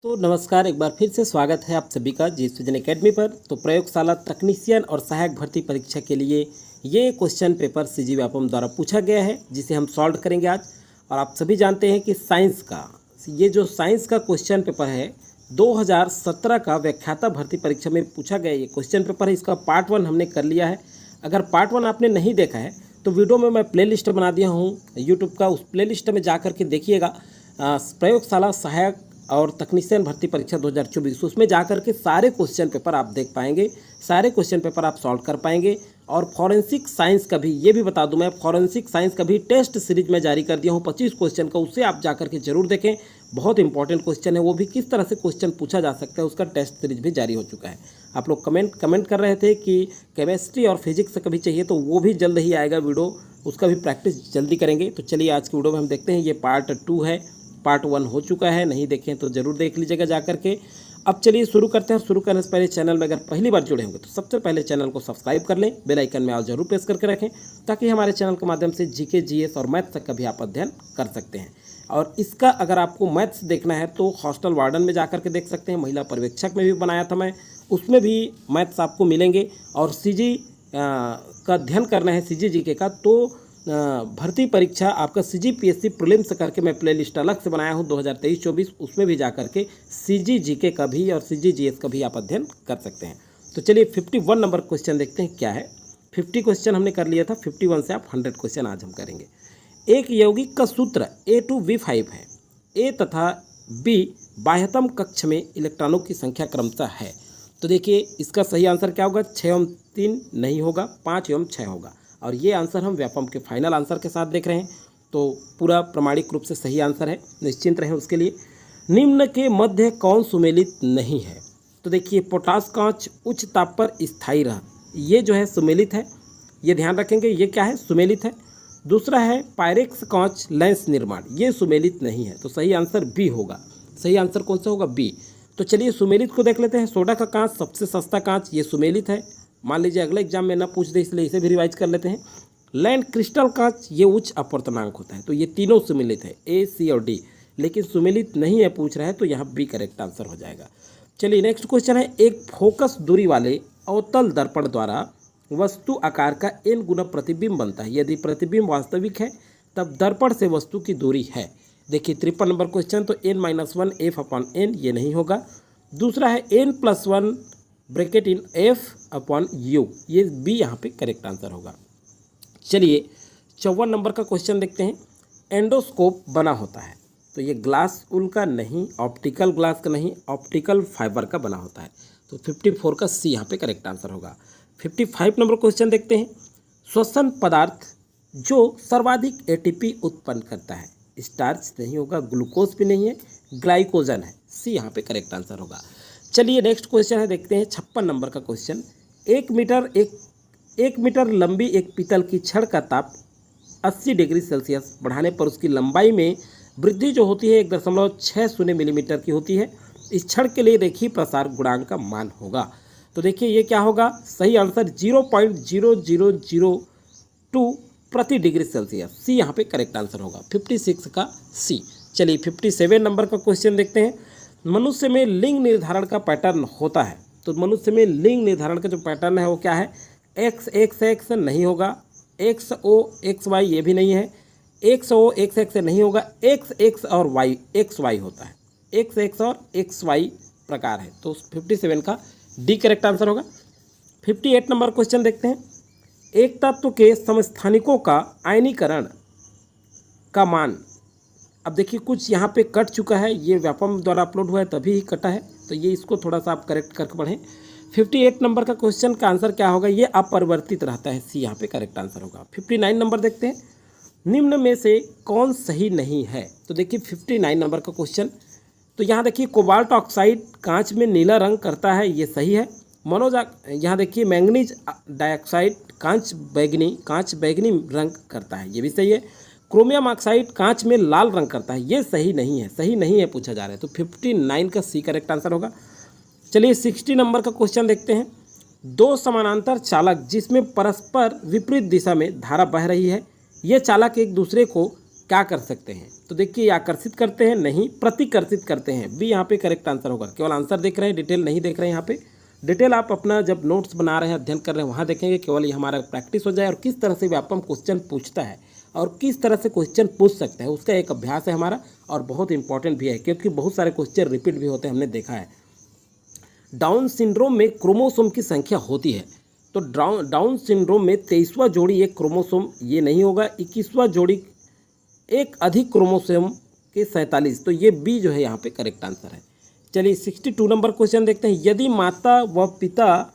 तो नमस्कार, एक बार फिर से स्वागत है आप सभी का जी सृजन एकेडमी पर। तो प्रयोगशाला तकनीशियन और सहायक भर्ती परीक्षा के लिए ये क्वेश्चन पेपर सीजी व्यापम द्वारा पूछा गया है, जिसे हम सॉल्व करेंगे आज। और आप सभी जानते हैं कि साइंस का ये जो साइंस का क्वेश्चन पेपर है 2017 का व्याख्याता भर्ती परीक्षा में पूछा गया ये क्वेश्चन पेपर है। इसका पार्ट 1 हमने कर लिया है। अगर पार्ट 1 आपने नहीं देखा है तो वीडियो में मैं प्लेलिस्ट बना दिया हूँ यूट्यूब का, उस प्लेलिस्ट में जा कर के देखिएगा। प्रयोगशाला सहायक और तकनीशियन भर्ती परीक्षा 2024, उसमें जाकर के सारे क्वेश्चन पेपर आप देख पाएंगे, सारे क्वेश्चन पेपर आप सॉल्व कर पाएंगे। और फॉरेंसिक साइंस का भी, ये भी बता दूं मैं, फॉरेंसिक साइंस का भी टेस्ट सीरीज में जारी कर दिया हूं 25 क्वेश्चन का, उससे आप जाकर के जरूर देखें। बहुत इंपॉर्टेंट क्वेश्चन है, वो भी किस तरह से क्वेश्चन पूछा जा सकता है उसका टेस्ट सीरीज भी जारी हो चुका है। आप लोग कमेंट कर रहे थे कि केमिस्ट्री और फिजिक्स कभी चाहिए, तो वो भी जल्द ही आएगा वीडियो, उसका भी प्रैक्टिस जल्दी करेंगे। तो चलिए आज की वीडियो में हम देखते हैं। ये पार्ट 2 है, पार्ट 1 हो चुका है, नहीं देखें तो ज़रूर देख लीजिएगा जा करके। अब चलिए शुरू करते हैं। शुरू करने से पहले चैनल में अगर पहली बार जुड़े होंगे तो सबसे पहले चैनल को सब्सक्राइब कर लें, बेल आइकन में ऑल जरूर प्रेस करके रखें, ताकि हमारे चैनल के माध्यम से जीके, जीएस और मैथ्स तक का भी आप अध्ययन कर सकते हैं। और इसका अगर आपको मैथ्स देखना है तो हॉस्टल वार्डन में जा करके देख सकते हैं, महिला पर्यवेक्षक में भी बनाया था मैं, उसमें भी मैथ्स आपको मिलेंगे। और सीजी का अध्ययन करना है, सीजी जीके का, तो भर्ती परीक्षा आपका सीजी पीएससी प्रीलिम्स करके मैं प्लेलिस्ट अलग से बनाया हूं 2023-24, उसमें भी जा करके सीजी जीके का भी और सीजी जीएस का भी आप अध्ययन कर सकते हैं। तो चलिए 51 नंबर क्वेश्चन देखते हैं क्या है। 50 क्वेश्चन हमने कर लिया था, 51 से आप 100 क्वेश्चन आज हम करेंगे। एक यौगिक का सूत्र A2V5 है। ए तथा बी बाह्यतम कक्ष में इलेक्ट्रॉनों की संख्या क्रमशः है। तो देखिए इसका सही आंसर क्या होगा, 6 एवं 3 नहीं होगा, 5 एवं 6 होगा। और ये आंसर हम व्यापम के फाइनल आंसर के साथ देख रहे हैं, तो पूरा प्रमाणिक रूप से सही आंसर है, निश्चिंत रहें उसके लिए। निम्न के मध्य कौन सुमेलित नहीं है। तो देखिए पोटास कांच उच्च ताप पर स्थायी रह, ये जो है सुमेलित है, ये ध्यान रखेंगे, ये क्या है, सुमेलित है। दूसरा है पायरेक्स कांच लेंस निर्माण, ये सुमेलित नहीं है, तो सही आंसर बी होगा। सही आंसर कौन सा होगा, बी। तो चलिए सुमेलित को देख लेते हैं। सोडा का कांच सबसे सस्ता कांच, ये सुमेलित है। मान लीजिए अगले एग्जाम में ना पूछ दे, इसलिए इसे भी रिवाइज कर लेते हैं। लैंड क्रिस्टल कांच, ये उच्च अपवर्तनांक होता है, तो ये तीनों सुमेलित है, ए, सी और डी। लेकिन सुमेलित नहीं है पूछ रहा है, तो यहाँ बी करेक्ट आंसर हो जाएगा। चलिए नेक्स्ट क्वेश्चन है। एक फोकस दूरी वाले अवतल दर्पण द्वारा वस्तु आकार का n गुना प्रतिबिंब बनता है। यदि प्रतिबिंब वास्तविक है तब दर्पण से वस्तु की दूरी है। देखिए 53 नंबर क्वेश्चन, तो n-1 f/n, ये नहीं होगा। दूसरा है n+1 ब्रैकेट इन f/u, ये बी यहाँ पे करेक्ट आंसर होगा। चलिए 54 नंबर का क्वेश्चन देखते हैं। एंडोस्कोप बना होता है, तो ये ग्लास उल का नहीं, ऑप्टिकल ग्लास का नहीं, ऑप्टिकल फाइबर का बना होता है, तो 54 का सी यहाँ पे करेक्ट आंसर होगा। 55 नंबर क्वेश्चन देखते हैं। श्वसन पदार्थ जो सर्वाधिक एटीपी उत्पन्न करता है, स्टार्च नहीं होगा, ग्लूकोज भी नहीं है, ग्लाइकोजन है, सी यहाँ पे करेक्ट आंसर होगा। चलिए नेक्स्ट क्वेश्चन है, देखते हैं 56 नंबर का क्वेश्चन। 1 मीटर लंबी एक पीतल की छड़ का ताप 80 डिग्री सेल्सियस बढ़ाने पर उसकी लंबाई में वृद्धि जो होती है 1.60 मिलीमीटर की होती है। इस छड़ के लिए रेखीय प्रसार गुणांक का मान होगा। तो देखिए ये क्या होगा, सही आंसर 0.0002 प्रति डिग्री सेल्सियस, सी यहाँ पे करेक्ट आंसर होगा। 56 का सी। चलिए 57 नंबर का क्वेश्चन देखते हैं। मनुष्य में लिंग निर्धारण का पैटर्न होता है, तो मनुष्य में लिंग निर्धारण का जो पैटर्न है वो क्या है, XX नहीं होगा, XOXY ये भी नहीं है, XOXX नहीं होगा, XX और Y XY होता है, XX और XY प्रकार है, तो 57 का डी करेक्ट आंसर होगा। 58 नंबर क्वेश्चन देखते हैं। एक तत्व के समस्थानिकों का आयनीकरण का मान, अब देखिए कुछ यहाँ पे कट चुका है, ये व्यापम द्वारा अपलोड हुआ है तभी ही कटा है, तो ये इसको थोड़ा सा आप करेक्ट करके पढ़ें। 58 नंबर का क्वेश्चन का आंसर क्या होगा, ये अपरिवर्तित रहता है, सी यहाँ पे करेक्ट आंसर होगा। 59 नंबर देखते हैं। निम्न में से कौन सही नहीं है। तो देखिए 59 नंबर का क्वेश्चन, तो यहाँ देखिए कोबाल्ट ऑक्साइड कांच में नीला रंग करता है, ये सही है। यहाँ देखिए मैंगनीज डाइऑक्साइड कांच बैगनी रंग करता है, ये भी सही है। क्रोमियम ऑक्साइड कांच में लाल रंग करता है, ये सही नहीं है, सही नहीं है पूछा जा रहा है, तो 59 का सी करेक्ट आंसर होगा। चलिए 60 नंबर का क्वेश्चन देखते हैं। दो समानांतर चालक जिसमें परस्पर विपरीत दिशा में धारा बह रही है, ये चालक एक दूसरे को क्या कर सकते हैं? तो देखिए आकर्षित करते हैं, नहीं प्रतिकर्षित करते हैं। बी यहाँ पे करेक्ट आंसर होगा। केवल आंसर देख रहे हैं, डिटेल नहीं देख रहे हैं। यहाँ पे डिटेल आप अपना जब नोट्स बना रहे हैं, अध्ययन कर रहे हैं, वहाँ देखेंगे। केवल ये हमारा प्रैक्टिस हो जाए और किस तरह से व्यापम क्वेश्चन पूछता है और किस तरह से क्वेश्चन पूछ सकते हैं, उसका एक अभ्यास है हमारा और बहुत इंपॉर्टेंट भी है, क्योंकि बहुत सारे क्वेश्चन रिपीट भी होते हैं, हमने देखा है। डाउन सिंड्रोम में क्रोमोसोम की संख्या होती है, तो डाउन सिंड्रोम में 23वां जोड़ी एक क्रोमोसोम ये नहीं होगा, 21वां जोड़ी एक अधिक क्रोमोसोम के 47, तो ये बी जो है यहाँ पे करेक्ट आंसर है। चलिए 62 नंबर क्वेश्चन देखते हैं। यदि माता व पिता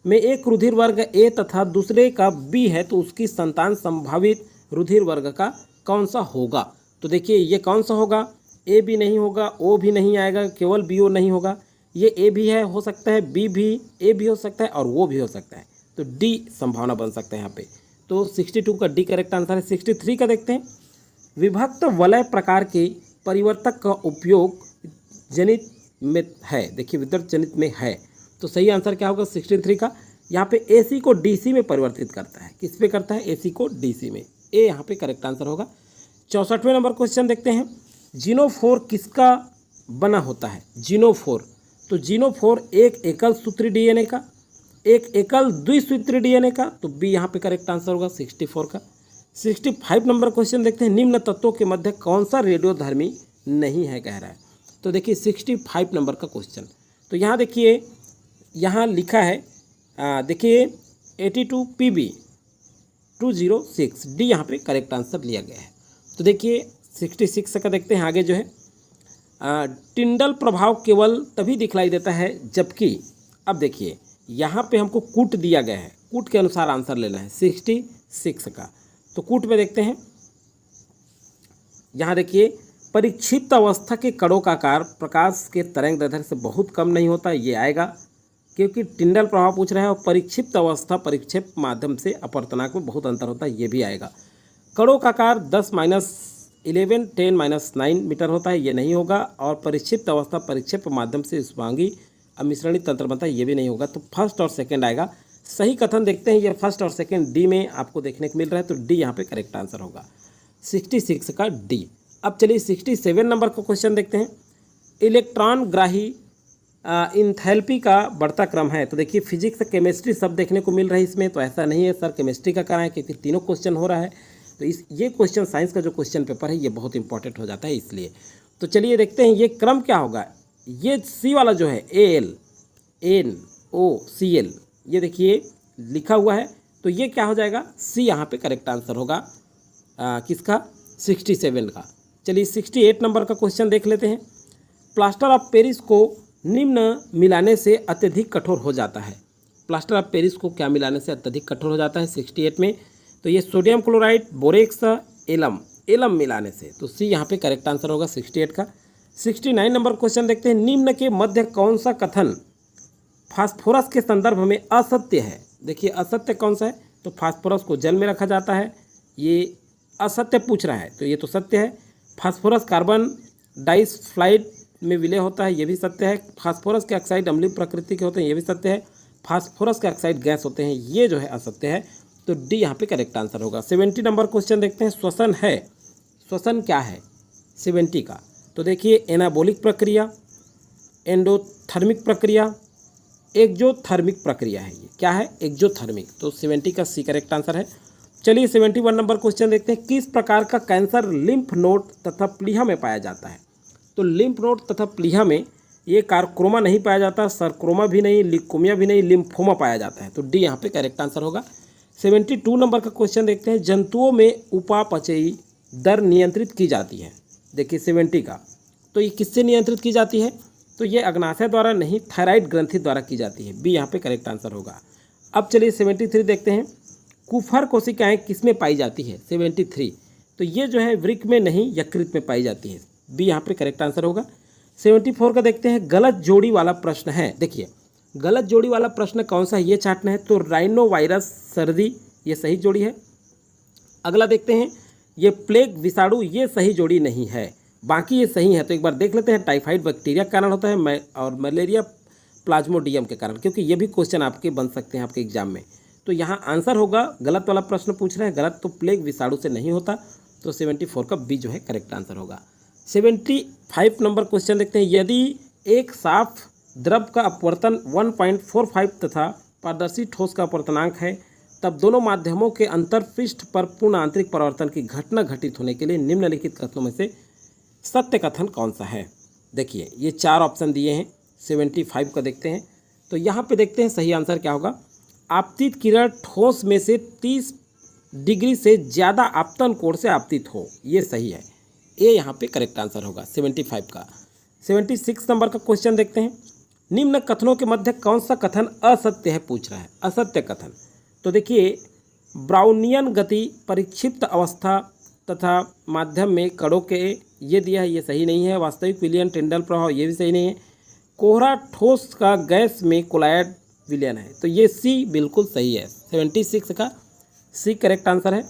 में एक रुधिर वर्ग ए तथा दूसरे का बी है तो उसकी संतान संभावित रुधिर वर्ग का कौन सा होगा? तो देखिए ये कौन सा होगा? ए भी नहीं होगा, ओ भी नहीं आएगा, केवल बी ओ नहीं होगा। ये ए भी है, हो सकता है, बी भी ए भी हो सकता है और वो भी हो सकता है, तो डी संभावना बन सकता है यहाँ पे। तो 62 का डी करेक्ट आंसर है। 63 का देखते हैं। विभक्त वलय प्रकार के परिवर्तक का उपयोग जनित में है, देखिए विद्युत जनित में है, तो सही आंसर क्या होगा 63 का? यहाँ पे एसी को डीसी में परिवर्तित करता है। किस पे करता है? एसी को डीसी में। ए यहाँ पे करेक्ट आंसर होगा। 64वें नंबर क्वेश्चन देखते हैं। जीनोफोर किसका बना होता है? जीनोफोर, तो जीनोफोर एक एकल सूत्री डीएनए का, एक एकल द्विसूत्री डीएनए का, तो बी यहाँ पे करेक्ट आंसर होगा 64 का। 65 नंबर क्वेश्चन देखते हैं। निम्न तत्वों के मध्य कौन सा रेडियोधर्मी नहीं है, कह रहा है। तो देखिए 65 नंबर का क्वेश्चन, तो यहाँ देखिए यहाँ लिखा है, देखिए 82 PB 206 डी यहाँ पे करेक्ट आंसर लिया गया है। तो देखिए 66 का देखते हैं आगे जो है। टिंडल प्रभाव केवल तभी दिखलाई देता है जबकि, अब देखिए यहाँ पे हमको कूट दिया गया है, कूट के अनुसार आंसर लेना है 66 का। तो कूट में देखते हैं, यहाँ देखिए परिक्षिप्त अवस्था के कणों का आकार प्रकाश के तरंग दैर्घ्य से बहुत कम नहीं होता, ये आएगा क्योंकि टिंडल प्रभाव पूछ रहा है। और परिक्षिप्त अवस्था परिक्षेप माध्यम से अपवर्तनांक में बहुत अंतर होता है, ये भी आएगा। कणों का आकार 10-11 10-9 मीटर होता है, ये नहीं होगा। और परिक्षिप्त अवस्था परिक्षेप माध्यम से शुभांगी मिश्रणी तंत्र बनता है, ये भी नहीं होगा। तो फर्स्ट और सेकंड आएगा। सही कथन देखते हैं, ये फर्स्ट और सेकंड डी में आपको देखने को मिल रहा है, तो डी यहाँ पे करेक्ट आंसर होगा 66 का डी। अब चलिए 67 नंबर का क्वेश्चन देखते हैं। इलेक्ट्रॉन ग्राही इंथैल्पी का बढ़ता क्रम है, तो देखिए फिजिक्स केमिस्ट्री सब देखने को मिल रहा है इसमें, तो ऐसा नहीं है सर केमिस्ट्री का कराएं क्योंकि तीनों क्वेश्चन हो रहा है। तो ये क्वेश्चन साइंस का जो क्वेश्चन पेपर है ये बहुत इंपॉर्टेंट हो जाता है इसलिए। तो चलिए देखते हैं ये क्रम क्या होगा। ये सी वाला जो है ALNOCL, ये देखिए लिखा हुआ है, तो ये क्या हो जाएगा? सी यहाँ पे करेक्ट आंसर होगा किसका? 67 का। चलिए 68 नंबर का क्वेश्चन देख लेते हैं। प्लास्टर ऑफ पेरिस को निम्न मिलाने से अत्यधिक कठोर हो जाता है। प्लास्टर ऑफ पेरिस को क्या मिलाने से अत्यधिक कठोर हो जाता है 68 में? तो ये सोडियम क्लोराइड, बोरेक्स, एलम मिलाने से, तो सी यहाँ पे करेक्ट आंसर होगा 68 का। 69 नंबर क्वेश्चन देखते हैं। निम्न के मध्य कौन सा कथन फास्फोरस के संदर्भ में असत्य है? देखिए असत्य कौन सा है? तो फास्फोरस को जल में रखा जाता है, ये असत्य पूछ रहा है, तो ये तो सत्य है। फास्फोरस कार्बन डाइसल्फाइड में विलय होता है, ये भी सत्य है। फास्फोरस के ऑक्साइड अम्लीय प्रकृति के होते हैं, ये भी सत्य है। फास्फोरस के ऑक्साइड गैस होते हैं, ये जो है असत्य है, तो डी यहाँ पे करेक्ट आंसर होगा। 70 नंबर क्वेश्चन देखते हैं। श्वसन है, श्वसन क्या है 70 का? तो देखिए एनाबोलिक प्रक्रिया, एंडोथर्मिक प्रक्रिया, एक्जोथर्मिक प्रक्रिया है। ये क्या है? एक्जोथर्मिक, तो 70 का सी करेक्ट आंसर है। चलिए 71 नंबर क्वेश्चन देखते हैं। किस प्रकार का कैंसर लिम्फ नोड तथा प्लीहा में पाया जाता है? तो लिम्फ नोड तथा प्लीहा में ये कारक्रोमा नहीं पाया जाता, सरक्रोमा भी नहीं, लिकोमिया भी नहीं, लिम्फोमा पाया जाता है, तो डी यहाँ पे करेक्ट आंसर होगा। 72 नंबर का क्वेश्चन देखते हैं। जंतुओं में उपापचयी दर नियंत्रित की जाती है, देखिए 70 का, तो ये किससे नियंत्रित की जाती है? तो ये अग्नाशय द्वारा नहीं, थायराइड ग्रंथि द्वारा की जाती है, बी यहाँ पे करेक्ट आंसर होगा। अब चलिए 73 देखते हैं। कुफर कोशिकाएं किस में पाई जाती है 73? तो ये जो है वृक्क में नहीं, यकृत में पाई जाती है, बी यहाँ पे करेक्ट आंसर होगा। 74 का देखते हैं। गलत जोड़ी वाला प्रश्न है, देखिए गलत जोड़ी वाला प्रश्न कौन सा है ये चाटना है, तो राइनो वायरस सर्दी ये सही जोड़ी है। अगला देखते हैं, ये प्लेग विषाणु ये सही जोड़ी नहीं है, बाकी ये सही है, तो एक बार देख लेते हैं। टाइफाइड बैक्टीरिया के कारण होता है और मलेरिया प्लाज्मोडियम के कारण, क्योंकि ये भी क्वेश्चन आपके बन सकते हैं आपके एग्जाम में। तो यहाँ आंसर होगा, गलत वाला प्रश्न पूछ रहे हैं, गलत, तो प्लेग विषाणु से नहीं होता। तो 74 का बी जो है करेक्ट आंसर होगा। 75 नंबर क्वेश्चन देखते हैं, यदि एक साफ द्रव का अपवर्तन 1.45 तथा पारदर्शी ठोस का अपवर्तनांक है, तब दोनों माध्यमों के अंतर पृष्ठ पर पूर्ण आंतरिक परिवर्तन की घटना घटित होने के लिए निम्नलिखित कथनों में से सत्य कथन कौन सा है। देखिए ये 4 ऑप्शन दिए हैं, 75 का देखते हैं। तो यहाँ पे देखते हैं सही आंसर क्या होगा। आपतित किरण ठोस में से 30 डिग्री से ज़्यादा आपतन कोण से आपतित हो, ये सही है। ये यहाँ पे करेक्ट आंसर होगा 75 का। 76 नंबर का क्वेश्चन देखते हैं, निम्न कथनों के मध्य कौन सा कथन असत्य है, पूछ रहा है असत्य कथन। तो देखिए ब्राउनियन गति, परिक्षिप्त अवस्था तथा माध्यम में कणों के, ये दिया है, ये सही नहीं है। वास्तविक विलयन, टिंडल प्रभाव, ये भी सही नहीं है। कोहरा ठोस का गैस में कोलायड विलयन है, तो ये सी बिल्कुल सही है। 76 का सी करेक्ट आंसर है।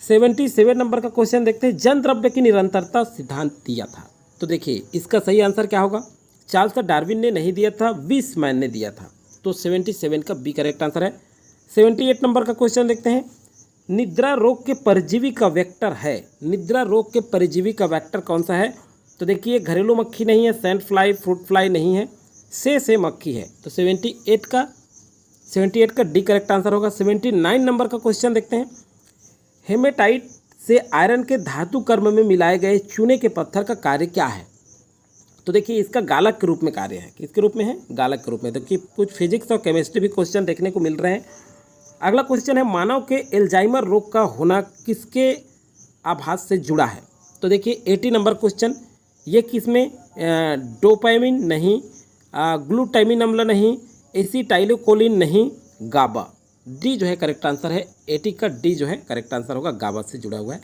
77 नंबर का क्वेश्चन देखते हैं, जन द्रव्य की निरंतरता सिद्धांत दिया था। तो देखिए इसका सही आंसर क्या होगा। चार्ल्स डार्विन ने नहीं दिया था, विसमैन ने दिया था, तो 77 का बी करेक्ट आंसर है। 78 नंबर का क्वेश्चन देखते हैं, निद्रा रोग के परजीवी का वेक्टर है, निद्रा रोग के परजीवी का वेक्टर कौन सा है। तो देखिए घरेलू मक्खी नहीं है, सैंड फ्लाई, फ्रूट फ्लाई नहीं है, से मक्खी है, तो 78 का डी करेक्ट आंसर होगा। 79 नंबर का क्वेश्चन देखते हैं, हेमेटाइट से आयरन के धातु कर्म में मिलाए गए चूने के पत्थर का कार्य क्या है। तो देखिए इसका गालक के रूप में कार्य है, किसके रूप में है, गालक के रूप में। तो कि कुछ फिजिक्स और केमिस्ट्री भी क्वेश्चन देखने को मिल रहे हैं। अगला क्वेश्चन है, मानव के एल्जाइमर रोग का होना किसके आभास से जुड़ा है। तो देखिए 80 नंबर क्वेश्चन, ये किसमें, डोपामिन नहीं, ग्लूटामिन अम्ल नहीं, एसिटाइलोकोलिन नहीं, गाबा। डी जो है करेक्ट आंसर है। 80 का डी जो है करेक्ट आंसर होगा, गाबा से जुड़ा हुआ है।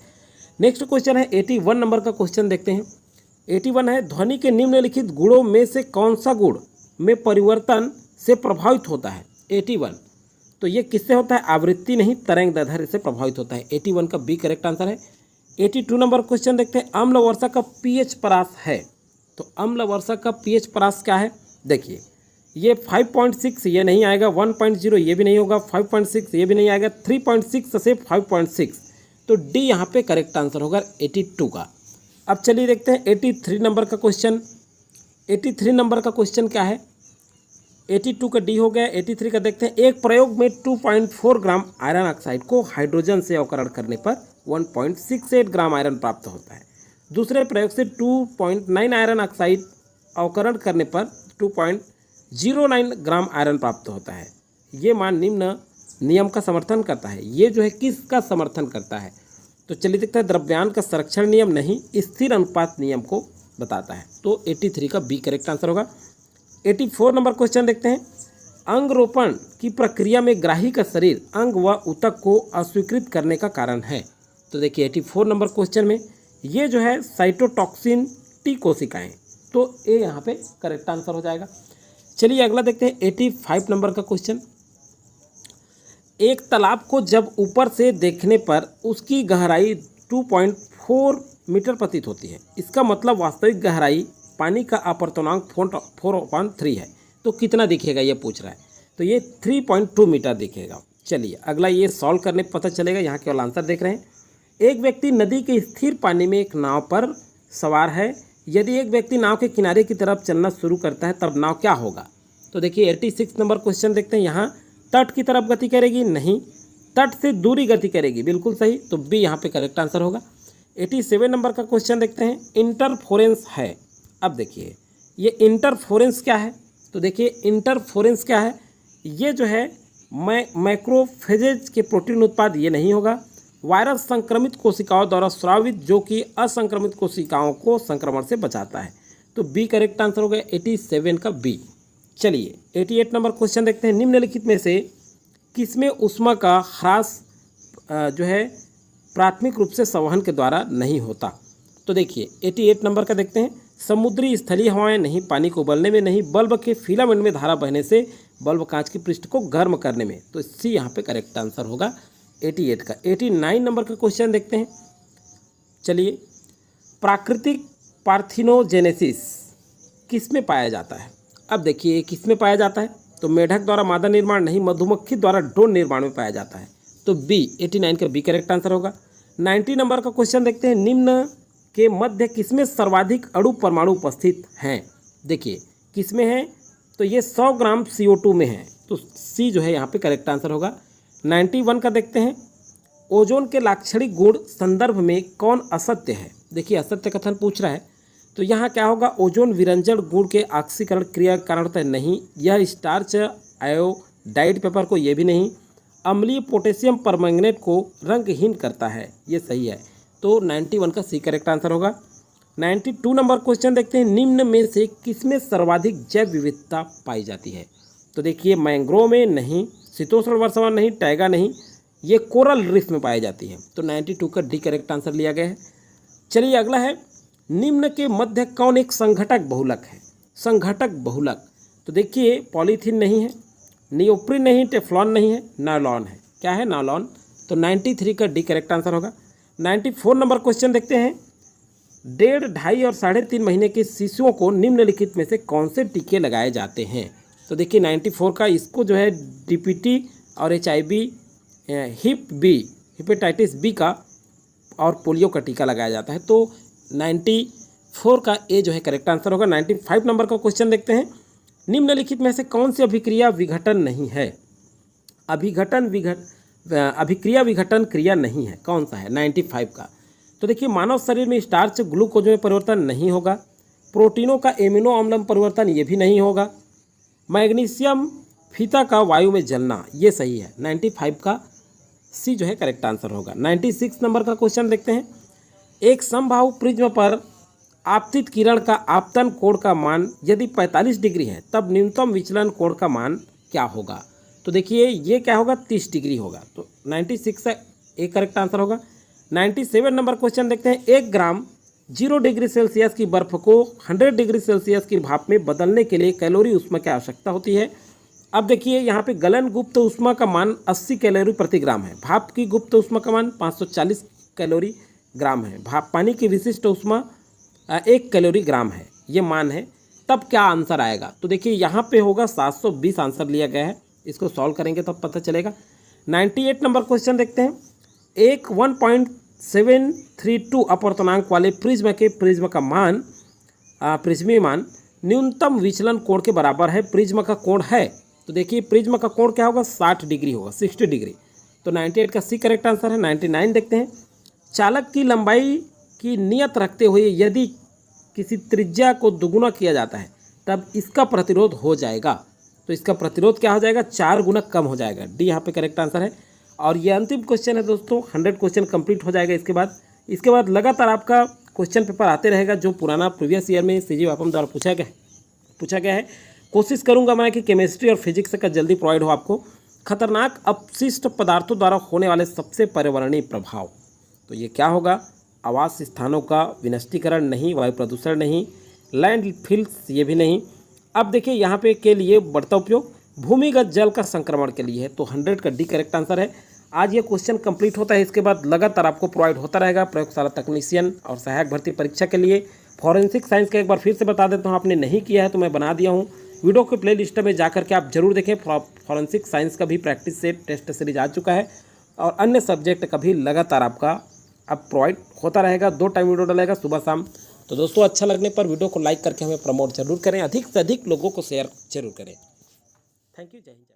नेक्स्ट क्वेश्चन है 81 नंबर का क्वेश्चन देखते हैं। 81 है, ध्वनि के निम्नलिखित गुणों में से कौन सा गुण में परिवर्तन से प्रभावित होता है। 81 तो ये किससे होता है, आवृत्ति नहीं, तरंग दैर्ध्य से प्रभावित होता है। 81 का बी करेक्ट आंसर है। 82 नंबर क्वेश्चन देखते हैं, अम्ल वर्षा का पीएच परास है। तो अम्ल वर्षा का पीएच परास क्या है। देखिए ये 5.6 ये नहीं आएगा, 1.0 ये भी नहीं होगा, 5.6 ये भी नहीं आएगा, 3.6 से 5.6, तो डी यहाँ पे करेक्ट आंसर होगा 82 का। अब चलिए देखते हैं 83 नंबर का क्वेश्चन। 83 नंबर का क्वेश्चन क्या है, 82 का डी हो गया। 83 का देखते हैं, एक प्रयोग में 2.4 ग्राम आयरन ऑक्साइड को हाइड्रोजन से अवकरण करने पर 1.68 ग्राम आयरन प्राप्त होता है। दूसरे प्रयोग से 2.9 आयरन ऑक्साइड अवकरण करने पर 2.09 ग्राम आयरन प्राप्त होता है। ये मान निम्न नियम का समर्थन करता है। ये जो है किसका समर्थन करता है। तो चलिए देखते हैं, द्रव्यांश का संरक्षण नियम नहीं, स्थिर अनुपात नियम को बताता है। तो 83 का बी करेक्ट आंसर होगा। 84 नंबर क्वेश्चन देखते हैं, अंगरोपण की प्रक्रिया में ग्राही का शरीर अंग व ऊतक को अस्वीकृत करने का कारण है। तो देखिए 84 नंबर क्वेश्चन में ये जो है साइटोटॉक्सिन टी कोशिकाएं, तो ये यहाँ पे करेक्ट आंसर हो जाएगा। चलिए अगला देखते हैं 85 नंबर का क्वेश्चन। एक तालाब को जब ऊपर से देखने पर उसकी गहराई 2.4 मीटर प्रतीत होती है, इसका मतलब वास्तविक गहराई पानी का अपवर्तनांक 4/3 है, तो कितना दिखेगा ये पूछ रहा है। तो ये 3.2 मीटर दिखेगा। चलिए अगला ये सॉल्व करने पर पता चलेगा। यहाँ केवल आंसर देख रहे हैं। एक व्यक्ति नदी के स्थिर पानी में एक नाव पर सवार है, यदि एक व्यक्ति नाव के किनारे की तरफ चलना शुरू करता है तब नाव क्या होगा। तो देखिए 86 नंबर क्वेश्चन देखते हैं, यहाँ तट की तरफ गति करेगी, नहीं, तट से दूरी गति करेगी, बिल्कुल सही, तो बी यहाँ पे करेक्ट आंसर होगा। 87 नंबर का क्वेश्चन देखते हैं, इंटरफोरेंस है। अब देखिए ये इंटरफोरेंस क्या है। तो देखिए इंटरफोरेंस क्या है, ये जो है मैक्रोफेजेज के प्रोटीन उत्पाद ये नहीं होगा। वायरस संक्रमित कोशिकाओं द्वारा स्रावित, जो कि असंक्रमित कोशिकाओं को संक्रमण से बचाता है, तो बी करेक्ट आंसर हो गया 87 का बी। चलिए 88 नंबर क्वेश्चन देखते हैं, निम्नलिखित में से किसमें ऊष्मा का ह्रास जो है प्राथमिक रूप से संवहन के द्वारा नहीं होता। तो देखिए 88 नंबर का देखते हैं, समुद्री स्थलीय हवाएं नहीं, पानी को उबलने में नहीं, बल्ब के फिलामेंट में धारा बहने से बल्ब कांच की पृष्ठ को गर्म करने में, तो सी यहाँ पे करेक्ट आंसर होगा 88 का। 89 नंबर का क्वेश्चन देखते हैं। चलिए प्राकृतिक पार्थिनोजेनेसिस किस में पाया जाता है। अब देखिए किस में पाया जाता है, तो मेढक द्वारा मादा निर्माण नहीं, मधुमक्खी द्वारा ड्रोन निर्माण में पाया जाता है, तो बी 89 का बी करेक्ट आंसर होगा। 90 नंबर का क्वेश्चन देखते हैं, निम्न के मध्य किसमें सर्वाधिक अणु परमाणु उपस्थित हैं। देखिए किसमें है, तो ये 100 ग्राम CO2 में है, तो सी जो है यहाँ पे करेक्ट आंसर होगा। 91 का देखते हैं, ओजोन के लाक्षणिक गुण संदर्भ में कौन असत्य है। देखिए असत्य कथन पूछ रहा है, तो यहाँ क्या होगा, ओजोन विरंजन गुण के ऑक्सीकरण क्रिया कारणतः नहीं, यह स्टार्च आयोडाइड पेपर को, ये भी नहीं, अम्लीय पोटेशियम परमैंगनेट को रंगहीन करता है, ये सही है। तो 91 का सी करेक्ट आंसर होगा। 92 नंबर क्वेश्चन देखते हैं, निम्न में से किसमें सर्वाधिक जैव विविधता पाई जाती है। तो देखिए मैंग्रोव में नहीं, शीतोष्ण वर्षावन नहीं, टैगा नहीं, ये कोरल रीफ में पाई जाती है। तो 92 का डी करेक्ट आंसर लिया गया है। चलिए अगला है, निम्न के मध्य कौन एक संघटक बहुलक है। संघटक बहुलक, तो देखिए पॉलीथीन नहीं है, नियोप्रिन नहीं, टेफ्लॉन नहीं है, नायलॉन है। क्या है, नायलॉन। तो 93 का डी करेक्ट आंसर होगा। 94 नंबर क्वेश्चन देखते हैं, 1.5, 2.5 और 3.5 महीने के शिशुओं को निम्नलिखित में से कौन से टीके लगाए जाते हैं। तो देखिए 94 का, इसको जो है DPT और HIV, हेपेटाइटिस बी का और पोलियो का टीका लगाया जाता है। तो 94 का ए जो है करेक्ट आंसर होगा। 95 नंबर का क्वेश्चन देखते हैं, निम्नलिखित में से कौन सी अभिक्रिया विघटन नहीं है। अभिक्रिया विघटन क्रिया नहीं है, कौन सा है 95 का। तो देखिए मानव शरीर में स्टार्च ग्लूकोज में परिवर्तन नहीं होगा, प्रोटीनों का एमिनो अम्ल में परिवर्तन ये भी नहीं होगा, मैग्नीशियम फीता का वायु में जलना, ये सही है। 95 का सी जो है करेक्ट आंसर होगा। 96 नंबर का क्वेश्चन देखते हैं, एक समबाहु प्रिज्म पर आपतित किरण का आपतन कोण का मान यदि 45 डिग्री है तब न्यूनतम विचलन कोण का मान क्या होगा। तो देखिए ये क्या होगा, 30 डिग्री होगा। तो 96 का ए करेक्ट आंसर होगा। 97 नंबर क्वेश्चन देखते हैं, 1 ग्राम 0 डिग्री सेल्सियस की बर्फ को 100 डिग्री सेल्सियस की भाप में बदलने के लिए कैलोरी ऊष्मा की आवश्यकता होती है। अब देखिए यहाँ पे गलन गुप्त ऊष्मा का मान 80 कैलोरी प्रति ग्राम है, भाप की गुप्त ऊष्मा का मान 540 कैलोरी ग्राम है, भाप पानी की विशिष्ट ऊष्मा 1 कैलोरी ग्राम है, ये मान है। तब क्या आंसर आएगा, तो देखिए यहाँ पे होगा 720 आंसर लिया गया है। इसको सॉल्व करेंगे तब पता चलेगा। 98 नंबर क्वेश्चन देखते हैं, एक 1.732 अपवर्तनांक वाले प्रिज्म का मान प्रिज्मीय मान न्यूनतम विचलन कोण के बराबर है। प्रिज्म का कोण है, तो देखिए प्रिज्म का कोण क्या होगा, 60 डिग्री होगा, 60 डिग्री। तो 98 का सी करेक्ट आंसर है। 99 देखते हैं, चालक की लंबाई की नियत रखते हुए यदि किसी त्रिज्या को दुगुना किया जाता है तब इसका प्रतिरोध हो जाएगा। तो इसका प्रतिरोध क्या हो जाएगा, 4 गुना कम हो जाएगा। डी यहाँ पे करेक्ट आंसर है। और ये अंतिम क्वेश्चन है दोस्तों, 100 क्वेश्चन कंप्लीट हो जाएगा। इसके बाद लगातार आपका क्वेश्चन पेपर आते रहेगा जो पुराना प्रीवियस ईयर में CG वापम द्वारा पूछा गया है। कोशिश करूंगा मैं कि केमिस्ट्री और फिजिक्स का जल्दी प्रोवाइड हो आपको। खतरनाक अपशिष्ट पदार्थों द्वारा होने वाले सबसे पर्यावरणीय प्रभाव, तो ये क्या होगा, आवास स्थानों का विनष्टीकरण नहीं, वायु प्रदूषण नहीं, लैंडफिल्स ये भी नहीं। अब देखिए यहाँ पे के लिए बढ़ता उपयोग भूमिगत जल का संक्रमण के लिए है। तो 100 का डी करेक्ट आंसर है। आज ये क्वेश्चन कंप्लीट होता है, इसके बाद लगातार आपको प्रोवाइड होता रहेगा प्रयोगशाला तकनीशियन और सहायक भर्ती परीक्षा के लिए। फॉरेंसिक साइंस का एक बार फिर से बता देता हूँ, आपने नहीं किया है तो मैं बना दिया हूँ, वीडियो के प्ले लिस्ट में जाकर के आप जरूर देखें। फॉरेंसिक साइंस का भी प्रैक्टिस सेट टेस्ट सीरीज आ चुका है और अन्य सब्जेक्ट का भी लगातार आपका अब प्रोवाइड होता रहेगा। 2 टाइम वीडियो डलेगा, सुबह शाम। तो दोस्तों अच्छा लगने पर वीडियो को लाइक करके हमें प्रमोट जरूर करें, अधिक से अधिक लोगों को शेयर जरूर करें। थैंक यू, जय हिंद।